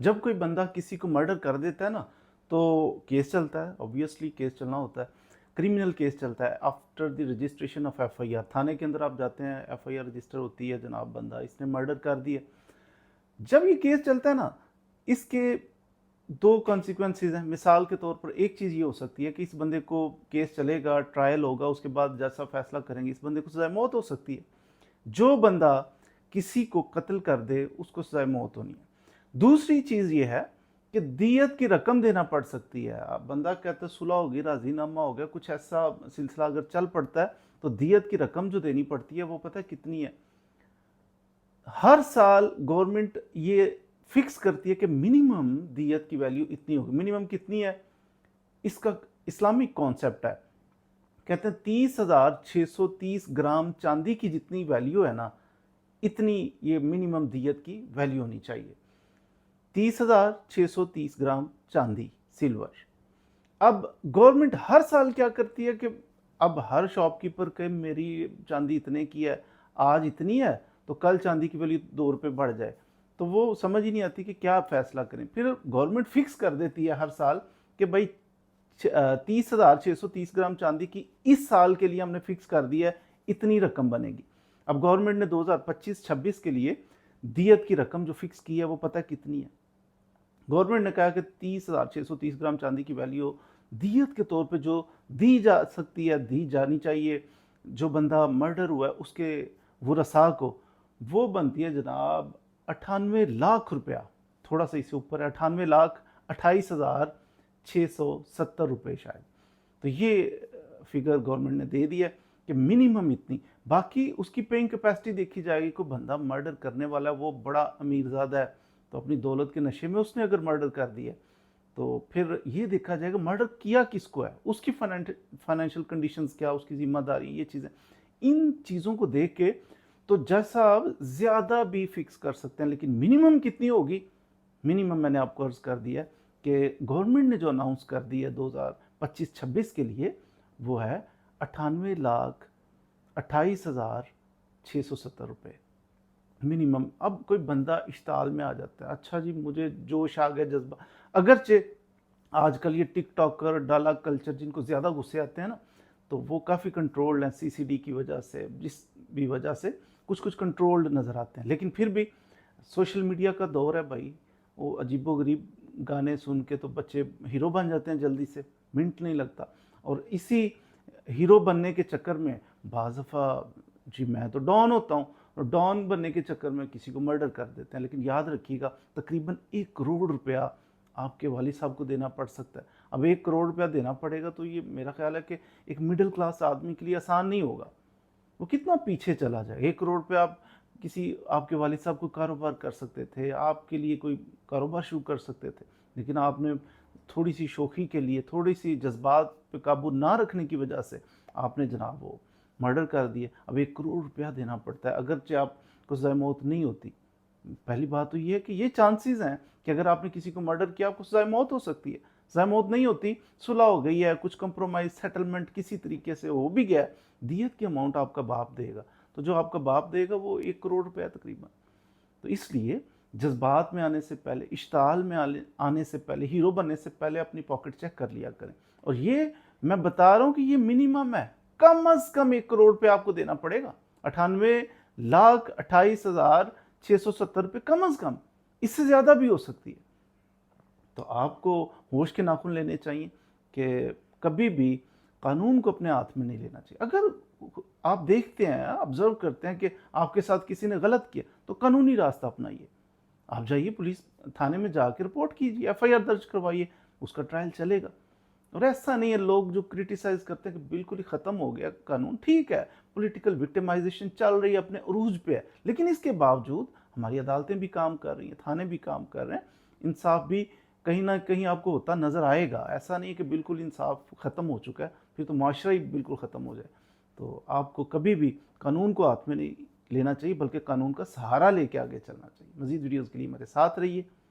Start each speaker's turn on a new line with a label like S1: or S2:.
S1: जब कोई बंदा किसी को मर्डर कर देता है ना, तो केस चलता है, ऑब्वियसली केस चलना होता है, क्रिमिनल केस चलता है after the registration of FIR. थाने के अंदर आप जाते हैं, एफआईआर रजिस्टर होती है, जनाब बंदा इसने मर्डर कर दिया। जब ये केस चलता है ना, इसके दो कॉन्सिक्वेंसेज हैं। मिसाल के तौर पर एक चीज़ ये हो सकती है कि इस बंदे को केस चलेगा, ट्रायल होगा, उसके बाद जैसा फैसला करेंगे इस बंदे को सज़ाए मौत हो सकती है। जो बंदा किसी को कत्ल कर दे उसको सज़ाए मौत होनी है। दूसरी चीज़ ये है कि दियत की रकम देना पड़ सकती है। अब बंदा कहता है सुलह होगी, राजीनामा हो गया, कुछ ऐसा सिलसिला अगर चल पड़ता है तो दियत की रकम जो देनी पड़ती है वो पता है कितनी है? हर साल गवर्नमेंट ये फिक्स करती है कि मिनिमम दियत की वैल्यू इतनी होगी। मिनिमम कितनी है? इसका इस्लामिक कॉन्सेप्ट है। कहते हैं 30,630 ग्राम चांदी की जितनी वैल्यू है ना, इतनी ये मिनिमम दियत की वैल्यू होनी चाहिए। 30,630 ग्राम चांदी, सिल्वर। अब गवर्नमेंट हर साल क्या करती है कि अब हर शॉपकीपर के मेरी चांदी इतने की है, आज इतनी है, तो कल चांदी की वैल्यू 2 रुपये बढ़ जाए। तो वो समझ ही नहीं आती कि क्या फैसला करें। फिर गवर्नमेंट फिक्स कर देती है हर साल कि भाई 30,630 ग्राम चांदी की इस साल के लिए हमने फिक्स कर दिया है, इतनी रकम बनेगी। अब गवर्नमेंट ने 2025-26 के लिए दियत की रकम जो फिक्स की है वो पता है कितनी है? गवर्नमेंट ने कहा कि 30,630 ग्राम चांदी की वैल्यू दियत के तौर पे जो दी जा सकती है, दी जानी चाहिए। जो बंदा मर्डर हुआ है उसके वरसा को, वो बनती है जनाब 98 लाख रुपया। थोड़ा सा इससे ऊपर है, 98,28,670 रुपये शायद। तो ये फिगर गवर्नमेंट ने दे दिया कि मिनिमम इतनी। बाकी उसकी पेइंग कैपेसिटी देखी जाएगी। कोई बंदा मर्डर करने वाला है, वो बड़ा अमीरजादा है, तो अपनी दौलत के नशे में उसने अगर मर्डर कर दिया तो फिर ये देखा जाएगा मर्डर किया किसको है, उसकी फाइनेंशियल कंडीशंस क्या, उसकी जिम्मेदारी, ये चीज़ें। इन चीज़ों को देख के तो जज साहब ज़्यादा भी फिक्स कर सकते हैं, लेकिन मिनिमम कितनी होगी? मिनिमम मैंने आपको अर्ज कर दिया कि गवर्नमेंट ने जो अनाउंस कर दी है 2025-26 के लिए, वो है 98,28,670 रुपये मिनिमम। अब कोई बंदा इश्ताल में आ जाता है, अच्छा जी मुझे जोश आ गया, जज्बा, अगरचे आजकल ये टिकटॉकर, डाला कल्चर, जिनको ज़्यादा गुस्से आते हैं ना, तो वो काफ़ी कंट्रोल्ड हैं सीसीडी की वजह से, जिस भी वजह से कुछ कुछ कंट्रोल्ड नज़र आते हैं। लेकिन फिर भी सोशल मीडिया का दौर है भाई, वो अजीबोगरीब गाने सुन के तो बच्चे हीरो बन जाते हैं जल्दी से, मिनट नहीं लगता। और इसी हीरो बनने के चक्कर में बाज़ दफ़ा जी मैं तो डॉन होता हूँ, और डॉन बनने के चक्कर में किसी को मर्डर कर देते हैं। लेकिन याद रखिएगा तकरीबन 1 करोड़ रुपया आपके वालिद साहब को देना पड़ सकता है। अब 1 करोड़ रुपया देना पड़ेगा तो ये मेरा ख्याल है कि एक मिडिल क्लास आदमी के लिए आसान नहीं होगा। वो कितना पीछे चला जाए। 1 करोड़ रुपया आप किसी आपके वालिद साहब को कारोबार कर सकते थे, आपके लिए कोई कारोबार शुरू कर सकते थे, लेकिन आपने थोड़ी सी शोखी के लिए, थोड़ी सी जज्बात पे काबू ना रखने की वजह से आपने जनाब वो मर्डर कर दिए। अब 1 करोड़ रुपया देना पड़ता है, अगरचे आपको सज़ाए मौत नहीं होती। पहली बात तो ये है कि ये चांसेस हैं कि अगर आपने किसी को मर्डर किया आपको सज़ाए मौत हो सकती है। सज़ाए मौत नहीं होती, सुलह हो गई है, कुछ कंप्रोमाइज़ सेटलमेंट किसी तरीके से हो भी गया, दियत की अमाउंट आपका बाप देगा। तो जो आपका बाप देगा वो 1 करोड़ रुपया तकरीबन। तो इसलिए जज्बात में आने से पहले, इश्ताल में आने से पहले, हीरो बनने से पहले अपनी पॉकेट चेक कर लिया करें। और ये मैं बता रहा हूँ कि ये मिनिमम है, कम अज कम 1 करोड़ रुपये आपको देना पड़ेगा। 98,28,670 रुपये कम अज कम, इससे ज़्यादा भी हो सकती है। तो आपको होश के नाखून लेने चाहिए कि कभी भी कानून को अपने हाथ में नहीं लेना चाहिए। अगर आप देखते हैं, ऑब्जर्व करते हैं कि आपके साथ किसी ने गलत किया, तो कानूनी रास्ता अपनाइए। आप जाइए पुलिस थाने में जाकर रिपोर्ट कीजिए, एफआईआर दर्ज करवाइए, उसका ट्रायल चलेगा। और ऐसा नहीं है, लोग जो क्रिटिसाइज करते हैं कि बिल्कुल ही ख़त्म हो गया कानून, ठीक है, पॉलिटिकल विक्टिमाइजेशन चल रही है, अपने उरूज पे है, लेकिन इसके बावजूद हमारी अदालतें भी काम कर रही हैं, थाने भी काम कर रहे हैं, इंसाफ भी कहीं ना कहीं आपको होता नज़र आएगा। ऐसा नहीं है कि बिल्कुल इंसाफ ख़त्म हो चुका है, फिर तो माशरा ही बिल्कुल ख़त्म हो जाए। तो आपको कभी भी कानून को हाथ में नहीं लेना चाहिए, बल्कि कानून का सहारा लेके आगे चलना चाहिए। मज़ीद वीडियोज़ के लिए मेरे साथ रहिए।